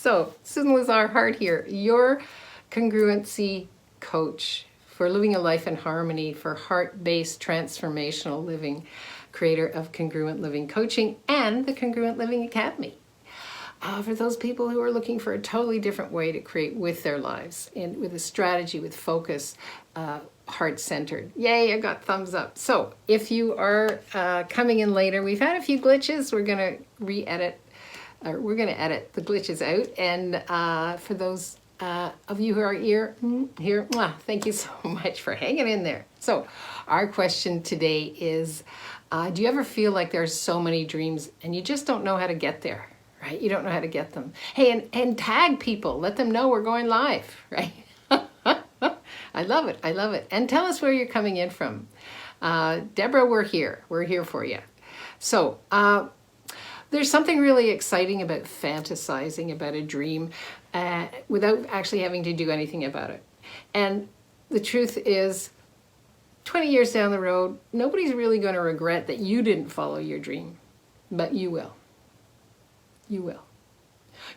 So, Susan Lazar Hart here, your congruency coach for living a life in harmony, for heart-based transformational living, creator of Congruent Living Coaching and the Congruent Living Academy. For those people who are looking for a totally different way to create with their lives, and with a strategy, with focus, heart-centered. Yay, I got thumbs up. So if you are coming in later, we've had a few glitches. We're going to we're going to edit the glitches out. And for those of you who are here, thank you so much for hanging in there. So our question today is, do you ever feel like there's so many dreams and you just don't know how to get there? Right? You don't know how to get them. Hey, and tag people. Let them know we're going live, right? I love it. I love it. And tell us where you're coming in from. Deborah, we're here. We're here for you. So there's something really exciting about fantasizing about a dream without actually having to do anything about it. And the truth is, 20 years down the road, nobody's really going to regret that you didn't follow your dream, but you will. You will.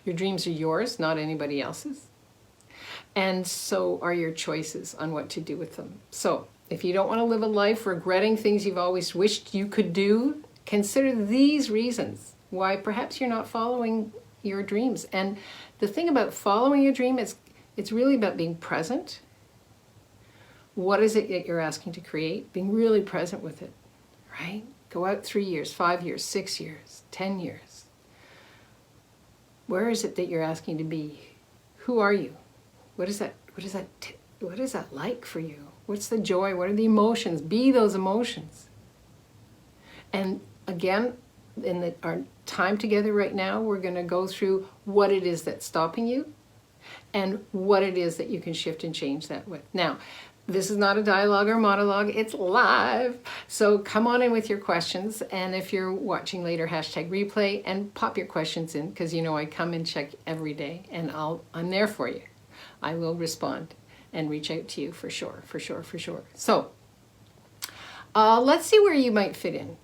Your dreams are yours, not anybody else's. And so are your choices on what to do with them. So if you don't want to live a life regretting things you've always wished you could do, consider these reasons why perhaps you're not following your dreams. And the thing about following your dream is it's really about being present. What is it that you're asking to create? Being really present with it, right? Go out 3 years, 5 years, 6 years, 10 years. Where is it that you're asking to be? Who are you? What is that like for you? What's the joy? What are the emotions? Be those emotions. And again, in our time together right now, we're going to go through what it is that's stopping you and what it is that you can shift and change that with. Now, this is not a dialogue or monologue, it's live. So come on in with your questions. And if you're watching later, hashtag replay and pop your questions in, because you know I come and check every day and I'm there for you. I will respond and reach out to you for sure. So let's see where you might fit in.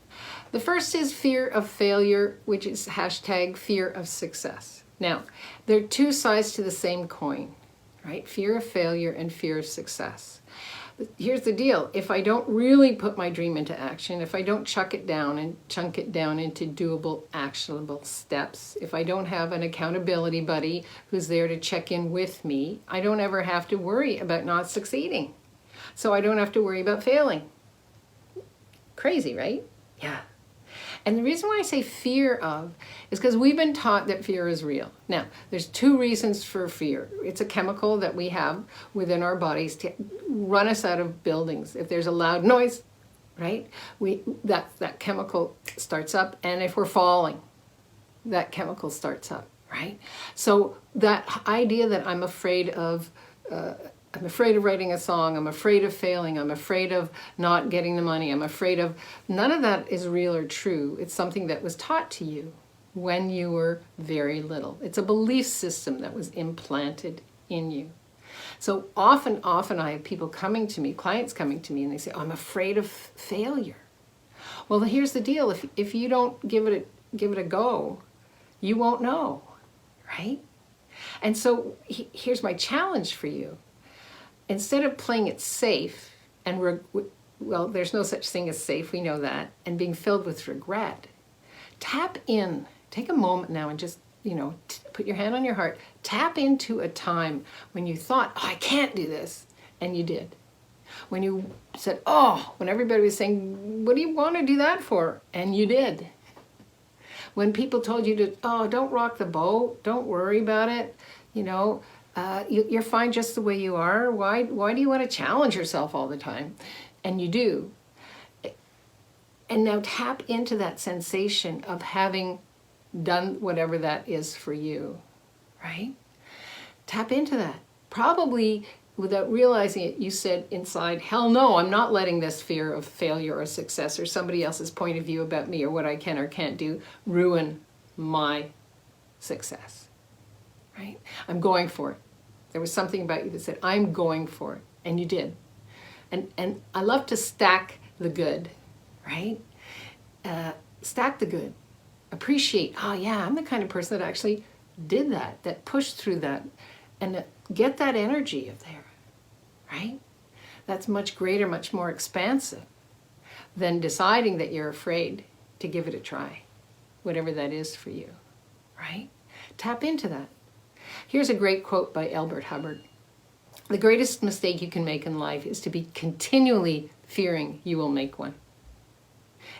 The first is fear of failure, which is hashtag fear of success. Now, there are two sides to the same coin, right? Fear of failure and fear of success. Here's the deal. If I don't really put my dream into action, if I don't chuck it down and chunk it down into doable, actionable steps, if I don't have an accountability buddy who's there to check in with me, I don't ever have to worry about not succeeding. So I don't have to worry about failing. Crazy, right? Yeah. And the reason why I say fear of is because we've been taught that fear is real. Now, there's two reasons for fear. It's a chemical that we have within our bodies to run us out of buildings. If there's a loud noise, right, that chemical starts up. And if we're falling, that chemical starts up, right? So that idea that I'm afraid of writing a song, I'm afraid of failing, I'm afraid of not getting the money, I'm afraid of, none of that is real or true. It's something that was taught to you when you were very little. It's a belief system that was implanted in you. So often I have people coming to me, clients coming to me, and they say, oh, I'm afraid of failure. Well, here's the deal. If you don't give it a go, you won't know, right? And so here's my challenge for you. Instead of playing it safe, and well, there's no such thing as safe, we know that, and being filled with regret, tap in. Take a moment now and just, put your hand on your heart. Tap into a time when you thought, oh, I can't do this, and you did. When you said, oh, when everybody was saying, what do you want to do that for? And you did. When people told you to, oh, don't rock the boat, don't worry about it, you're fine just the way you are. Why do you want to challenge yourself all the time? And you do. And now tap into that sensation of having done whatever that is for you, right? Tap into that. Probably without realizing it, you said inside, hell no, I'm not letting this fear of failure or success or somebody else's point of view about me or what I can or can't do ruin my success. Right? I'm going for it. There was something about you that said, I'm going for it. And you did. And I love to stack the good, right? Stack the good. Appreciate, oh yeah, I'm the kind of person that actually did that, that pushed through that, and get that energy of there, right? That's much greater, much more expansive than deciding that you're afraid to give it a try, whatever that is for you, right? Tap into that. Here's a great quote by Albert Hubbard. The greatest mistake you can make in life is to be continually fearing you will make one.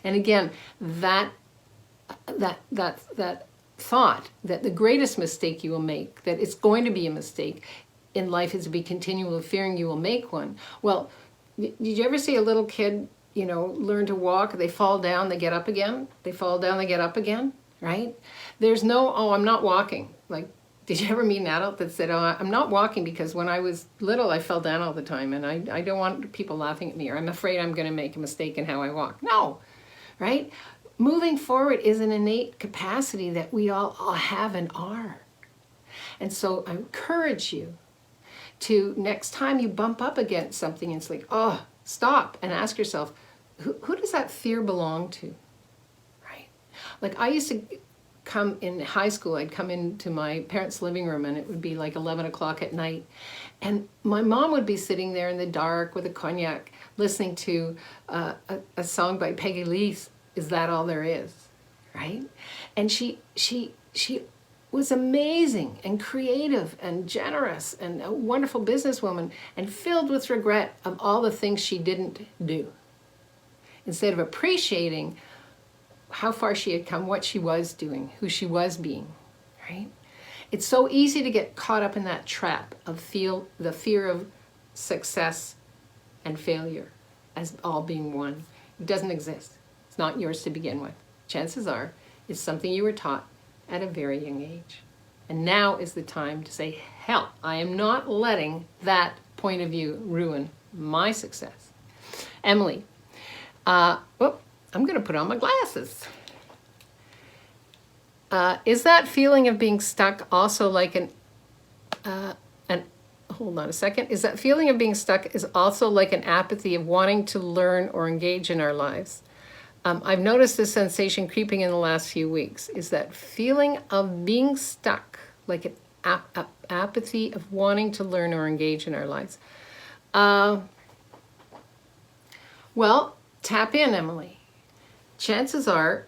And again, that thought that the greatest mistake you will make, that it's going to be a mistake in life, is to be continually fearing you will make one. Well, did you ever see a little kid, learn to walk? They fall down, they get up again. They fall down, they get up again, right? There's no, oh, I'm not walking. Like, did you ever meet an adult that said, oh, I'm not walking because when I was little, I fell down all the time and I don't want people laughing at me, or I'm afraid I'm going to make a mistake in how I walk. No, right? Moving forward is an innate capacity that we all have and are. And so I encourage you to, next time you bump up against something, it's like, oh, stop and ask yourself, who does that fear belong to, right? Like I used to come in high school, I'd come into my parents' living room and it would be like 11 o'clock at night. And my mom would be sitting there in the dark with a cognac, listening to a song by Peggy Lee's, Is That All There Is, right? And she was amazing and creative and generous and a wonderful businesswoman and filled with regret of all the things she didn't do. Instead of appreciating how far she had come, what she was doing, who she was being, right? It's so easy to get caught up in that trap of the fear of success and failure as all being one. It doesn't exist. It's not yours to begin with. Chances are it's something you were taught at a very young age. And now is the time to say, hell, I am not letting that point of view ruin my success. Emily, I'm going to put on my glasses. Is that feeling of being stuck also like hold on a second. Is that feeling of being stuck is also like an apathy of wanting to learn or engage in our lives? I've noticed this sensation creeping in the last few weeks. Is that feeling of being stuck like an apathy of wanting to learn or engage in our lives? Well, tap in, Emily. Chances are,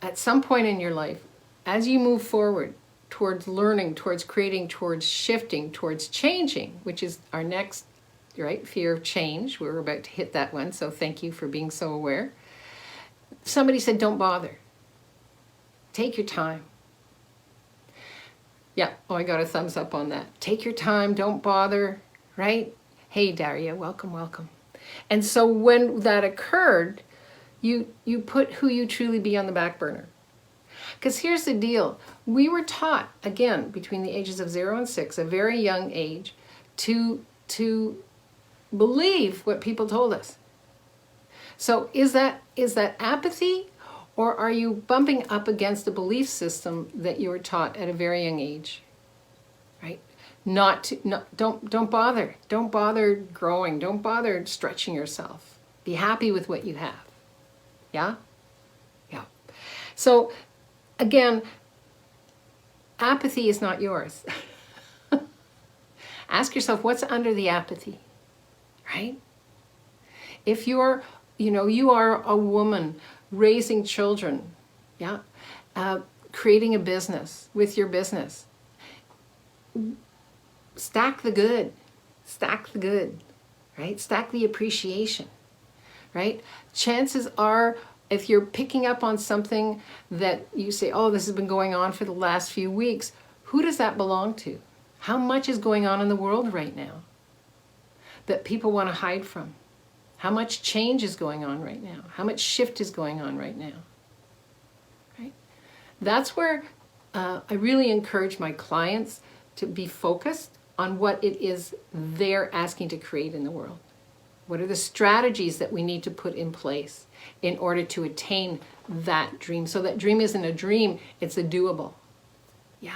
at some point in your life, as you move forward towards learning, towards creating, towards shifting, towards changing, which is our next, right, fear of change. We're about to hit that one, so thank you for being so aware. Somebody said, don't bother. Take your time. Yeah, oh, I got a thumbs up on that. Take your time, don't bother, right? Hey, Daria, welcome, welcome. And so when that occurred, you put who you truly be on the back burner. Because here's the deal. We were taught, again, between the ages of 0 and 6, a very young age, to believe what people told us. So is that apathy, or are you bumping up against a belief system that you were taught at a very young age? Right? Don't bother growing. Don't bother stretching yourself. Be happy with what you have. Yeah? Yeah. So, again, apathy is not yours. Ask yourself, what's under the apathy, right? If you are a woman raising children, yeah, creating a business with your business, stack the good, right? Stack the appreciation. Right? Chances are, if you're picking up on something that you say, oh, this has been going on for the last few weeks, who does that belong to? How much is going on in the world right now that people want to hide from? How much change is going on right now? How much shift is going on right now? Right? That's where I really encourage my clients to be focused on what it is they're asking to create in the world. What are the strategies that we need to put in place in order to attain that dream? So that dream isn't a dream, it's a doable. Yeah.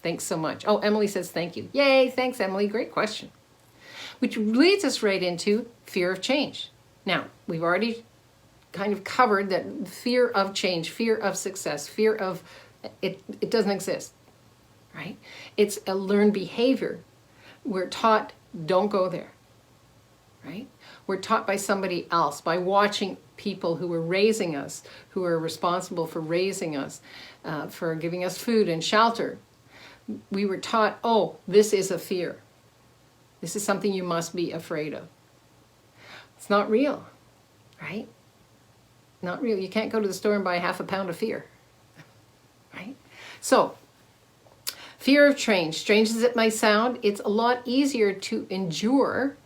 Thanks so much. Oh, Emily says thank you. Yay, thanks, Emily. Great question. Which leads us right into fear of change. Now, we've already kind of covered that fear of change, fear of success, fear of It doesn't exist, right? It's a learned behavior. We're taught, don't go there, right? We're taught by somebody else, by watching people who were raising us, who are responsible for raising us, for giving us food and shelter. We were taught, oh, this is a fear. This is something you must be afraid of. It's not real, right? Not real. You can't go to the store and buy half a pound of fear, right? So, fear of change. Strange as it may sound, it's a lot easier to endure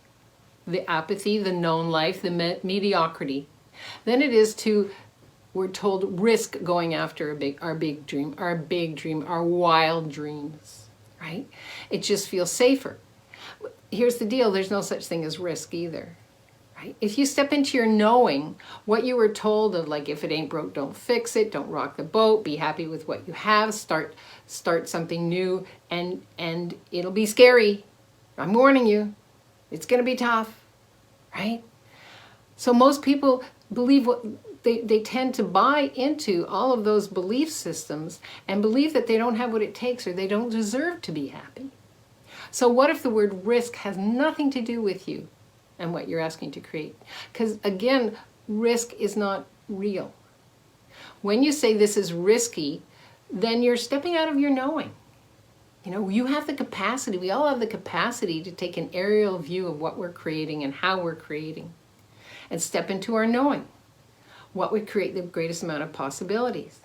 the apathy, the known life, the mediocrity, than it is to, we're told, risk going after our big dream, our wild dreams, right? It just feels safer. Here's the deal, there's no such thing as risk either. Right? If you step into your knowing, what you were told of, like, if it ain't broke, don't fix it, don't rock the boat, be happy with what you have, start something new, and it'll be scary. I'm warning you, it's going to be tough, right? So most people believe what they tend to buy into all of those belief systems and believe that they don't have what it takes or they don't deserve to be happy. So what if the word risk has nothing to do with you and what you're asking to create? Because again, risk is not real. When you say this is risky, then you're stepping out of your knowing. You know, you have the capacity, we all have the capacity to take an aerial view of what we're creating and how we're creating and step into our knowing. What would create the greatest amount of possibilities?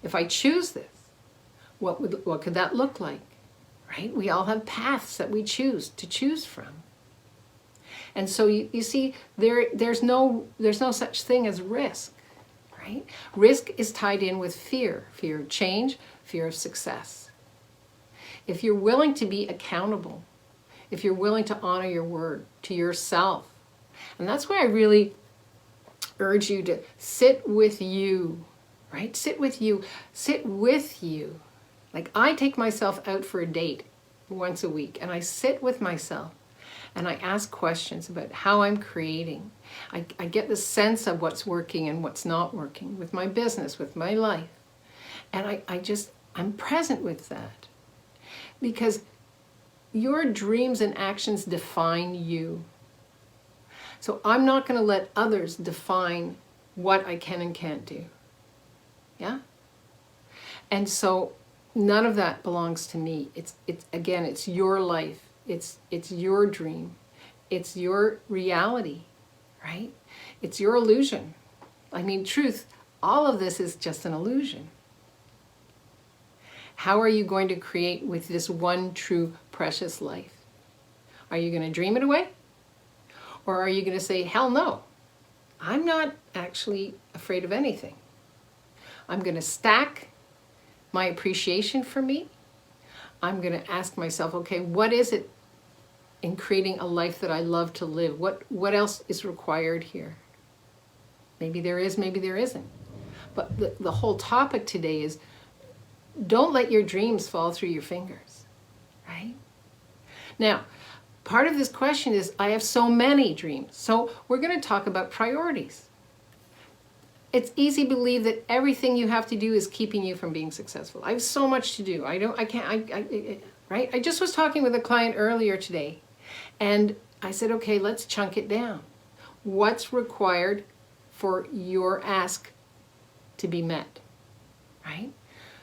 If I choose this, what could that look like? Right? We all have paths that we choose to choose from. And so you see, there's no such thing as risk, right? Risk is tied in with fear of change, fear of success. If you're willing to be accountable, if you're willing to honor your word to yourself, and that's why I really urge you to sit with you, right? Sit with you. Like, I take myself out for a date once a week, and I sit with myself. And I ask questions about how I'm creating. I get the sense of what's working and what's not working with my business, with my life. And I'm present with that. Because your dreams and actions define you. So I'm not going to let others define what I can and can't do. Yeah? And so none of that belongs to me. It's your life. It's your dream. It's your reality, right? It's your illusion. I mean, truth, all of this is just an illusion. How are you going to create with this one true precious life? Are you going to dream it away? Or are you going to say, hell no, I'm not actually afraid of anything. I'm going to stack my appreciation for me. I'm going to ask myself, okay, what is it in creating a life that I love to live? What else is required here? Maybe there is, maybe there isn't. But the whole topic today is, don't let your dreams fall through your fingers, right? Now, part of this question is, I have so many dreams. So we're going to talk about priorities. It's easy to believe that everything you have to do is keeping you from being successful. I have so much to do. Right? I just was talking with a client earlier today, and I said, okay, let's chunk it down. What's required for your ask to be met, right?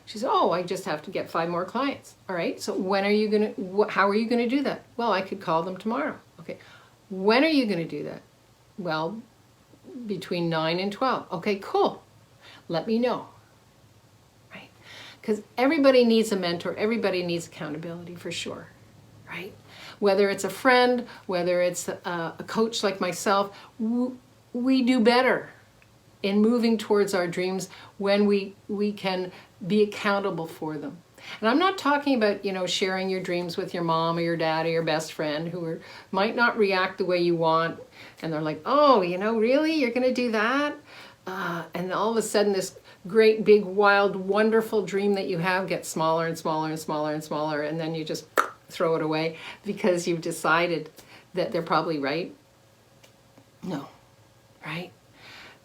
She said, oh, I just have to get 5 more clients. All right, so how are you going to do that? Well, I could call them tomorrow. Okay, when are you going to do that? Well, between 9 and 12. Okay, cool. Let me know, right? Because everybody needs a mentor. Everybody needs accountability for sure, right? Whether it's a friend, whether it's a coach like myself, we do better in moving towards our dreams when we can be accountable for them. And I'm not talking about, sharing your dreams with your mom or your dad or your best friend who might not react the way you want. And they're like, oh, really? You're going to do that? And all of a sudden this great, big, wild, wonderful dream that you have gets smaller and smaller and smaller and smaller. And then you just throw it away because you've decided that they're probably right. No, right?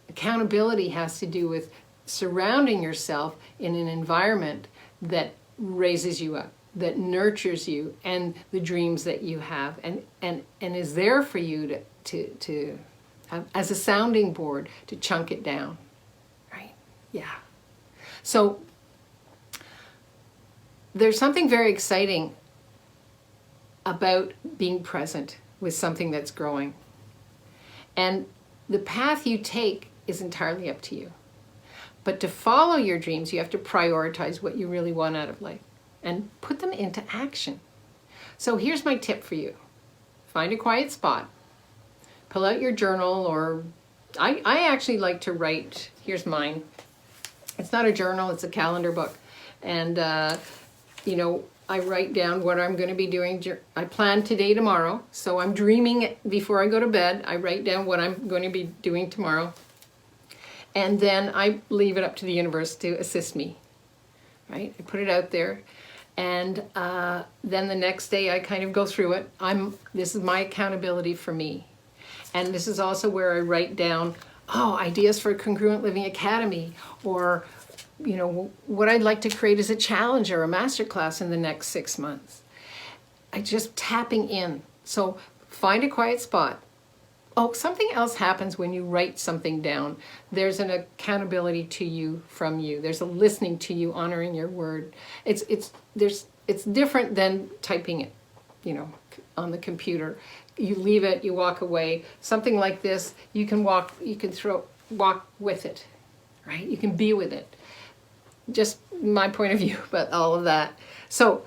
Accountability has to do with surrounding yourself in an environment that raises you up, that nurtures you and the dreams that you have, and is there for you to have as a sounding board to chunk it down, right? Yeah. So there's something very exciting about being present with something that's growing. And the path you take is entirely up to you. But to follow your dreams, you have to prioritize what you really want out of life and put them into action. So here's my tip for you. Find a quiet spot. Pull out your journal, or I actually like to write. Here's mine. It's not a journal, it's a calendar book. And, I write down what I'm going to be doing. I plan today, tomorrow. So I'm dreaming before I go to bed. I write down what I'm going to be doing tomorrow. And then I leave it up to the universe to assist me, right? I put it out there. And then the next day I kind of go through it. This is my accountability for me. And this is also where I write down, ideas for Congruent Living Academy, or what I'd like to create as a challenge or a masterclass in the next 6 months. I just tapping in. So find a quiet spot. Oh, something else happens when you write something down. There's an accountability to you from you. There's a listening to you, honoring your word. It's different than typing it, on the computer. You leave it, you walk away. Something like this, you can walk with it, right? You can be with it. Just my point of view about all of that. So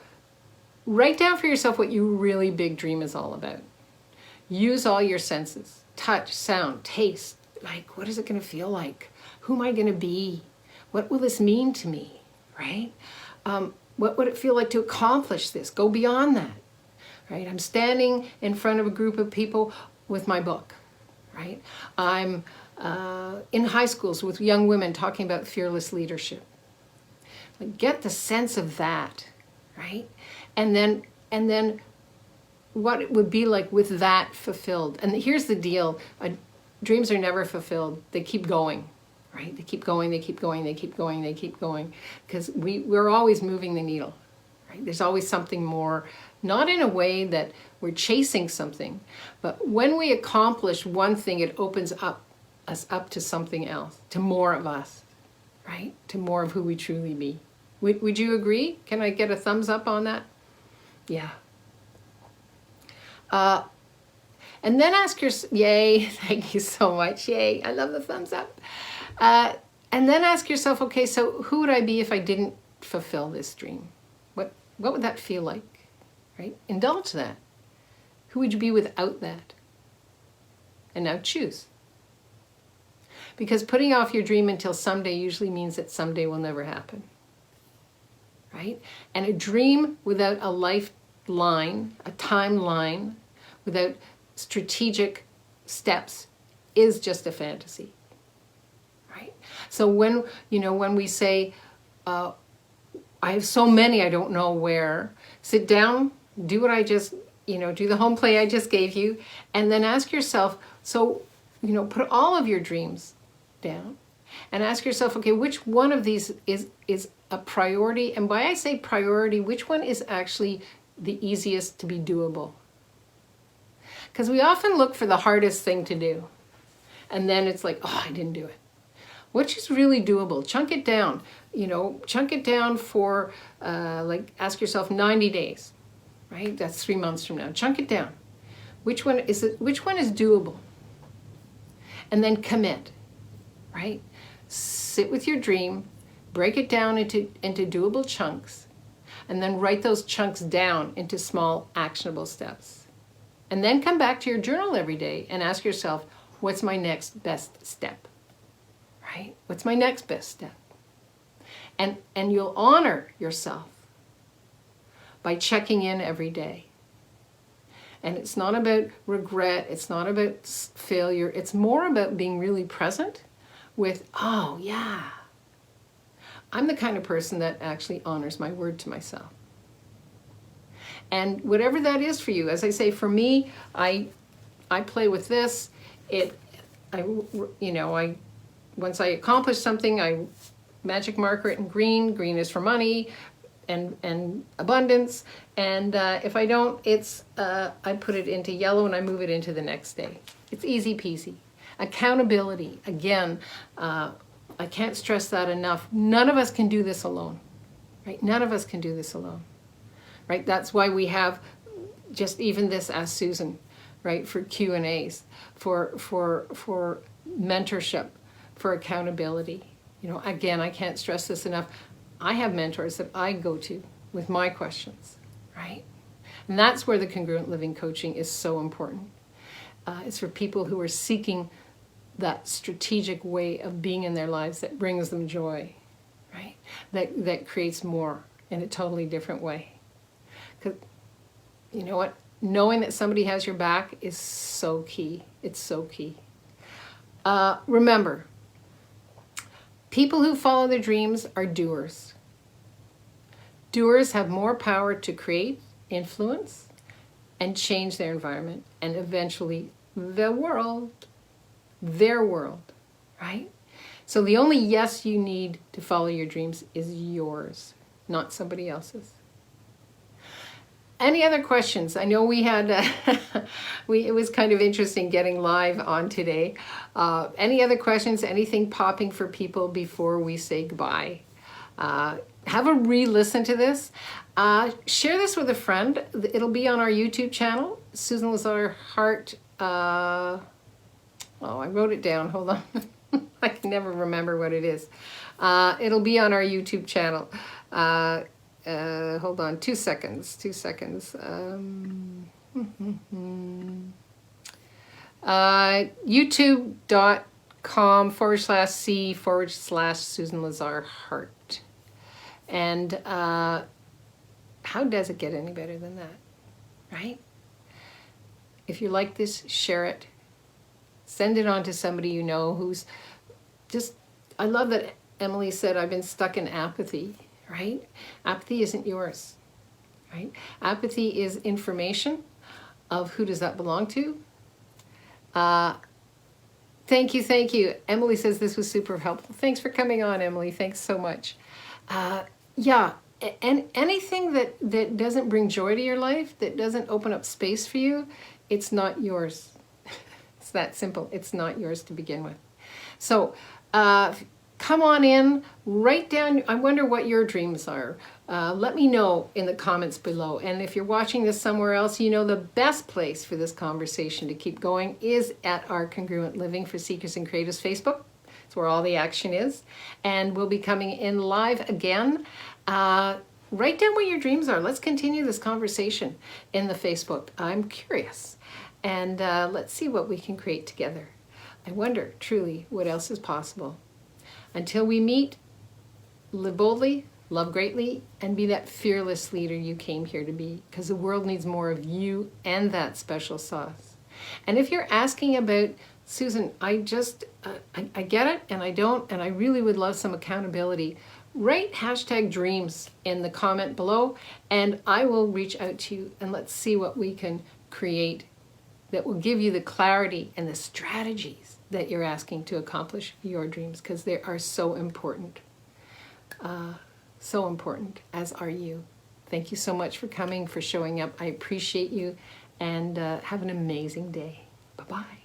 write down for yourself what your really big dream is all about. Use all your senses. Touch, sound, taste. Like, what is it going to feel like? Who am I going to be? What will this mean to me, right? What would it feel like to accomplish this? Go beyond that, right? I'm standing in front of a group of people with my book, right? I'm in high schools with young women talking about fearless leadership. Like, get the sense of that, right? And then what it would be like with that fulfilled. And here's the deal. Dreams are never fulfilled. They keep going, right? They keep going, they keep going, they keep going, they keep going. Because we're always moving the needle, right? There's always something more, not in a way that we're chasing something, but when we accomplish one thing, it opens us up to something else, to more of us, right? To more of who we truly be. Would you agree? Can I get a thumbs up on that? Yeah. And then ask yourself, yay, thank you so much, yay, I love the thumbs up. And then ask yourself, okay, so who would I be if I didn't fulfill this dream? What would that feel like, right? Indulge that. Who would you be without that? And now choose. Because putting off your dream until someday usually means that someday will never happen, right? And a dream without a lifeline, a timeline, without strategic steps is just a fantasy, right? So when we say, I have so many, I don't know where, sit down, do what I just, do the home play I just gave you, and then ask yourself, so, put all of your dreams down and ask yourself, okay, which one of these is a priority? And by I say priority, which one is actually the easiest to be doable? Because we often look for the hardest thing to do. And then it's like, I didn't do it. Which is really doable? Chunk it down. Chunk it down for, ask yourself 90 days, right? That's 3 months from now. Chunk it down. Which one is doable? And then commit, right? Sit with your dream, break it down into doable chunks, and then write those chunks down into small, actionable steps. And then come back to your journal every day and ask yourself, what's my next best step, right? What's my next best step? And you'll honor yourself by checking in every day. And it's not about regret, it's not about failure, it's more about being really present with, I'm the kind of person that actually honors my word to myself. And whatever that is for you, as I say, for me, I play with this. Once I accomplish something, I magic marker it in green. Green is for money and abundance. And if I don't, it's I put it into yellow and I move it into the next day. It's easy peasy. Accountability, again, I can't stress that enough. None of us can do this alone, right? None of us can do this alone, right? That's why we have just even this Ask Susan, right? For Q&As, for mentorship, for accountability. You know, again, I can't stress this enough. I have mentors that I go to with my questions, right? And that's where the congruent living coaching is so important. It's for people who are seeking that strategic way of being in their lives that brings them joy, right? That creates more in a totally different way. Because you know what? Knowing that somebody has your back is so key. It's so key. Remember, people who follow their dreams are doers. Doers have more power to create, influence, and change their environment, and eventually the world, their world, right? So the only yes you need to follow your dreams is yours, not somebody else's. Any other questions? I know we had, it was kind of interesting getting live on today. Any other questions, anything popping for people before we say goodbye? Have a re-listen to this. Share this with a friend. It'll be on our YouTube channel, Susan Lazar Hart. Oh, I wrote it down. Hold on. I can never remember what it is. It'll be on our YouTube channel. Hold on, 2 seconds. YouTube.com/C/Susan Lazar Hart. And how does it get any better than that, right? If you like this, share it. Send it on to somebody you know who's just, I love that Emily said, I've been stuck in apathy, right? Apathy isn't yours, right? Apathy is information of who does that belong to. Thank you. Emily says this was super helpful. Thanks for coming on, Emily. Thanks so much. Yeah, and anything that doesn't bring joy to your life, that doesn't open up space for you, it's not yours. It's that simple. It's not yours to begin with. So come on in, write down, I wonder what your dreams are. Let me know in the comments below. And if you're watching this somewhere else, you know the best place for this conversation to keep going is at our Congruent Living for Seekers and Creatives Facebook. It's where all the action is. And we'll be coming in live again. Write down what your dreams are. Let's continue this conversation in the Facebook. I'm curious. And let's see what we can create together. I wonder, truly, what else is possible. Until we meet, live boldly, love greatly, and be that fearless leader you came here to be, because the world needs more of you and that special sauce. And if you're asking about, Susan, I get it, and I don't, and I really would love some accountability, write #dreams in the comment below, and I will reach out to you, and let's see what we can create that will give you the clarity and the strategies that you're asking to accomplish your dreams, because they are so important. So important, as are you. Thank you so much for coming, for showing up. I appreciate you, and have an amazing day. Bye-bye.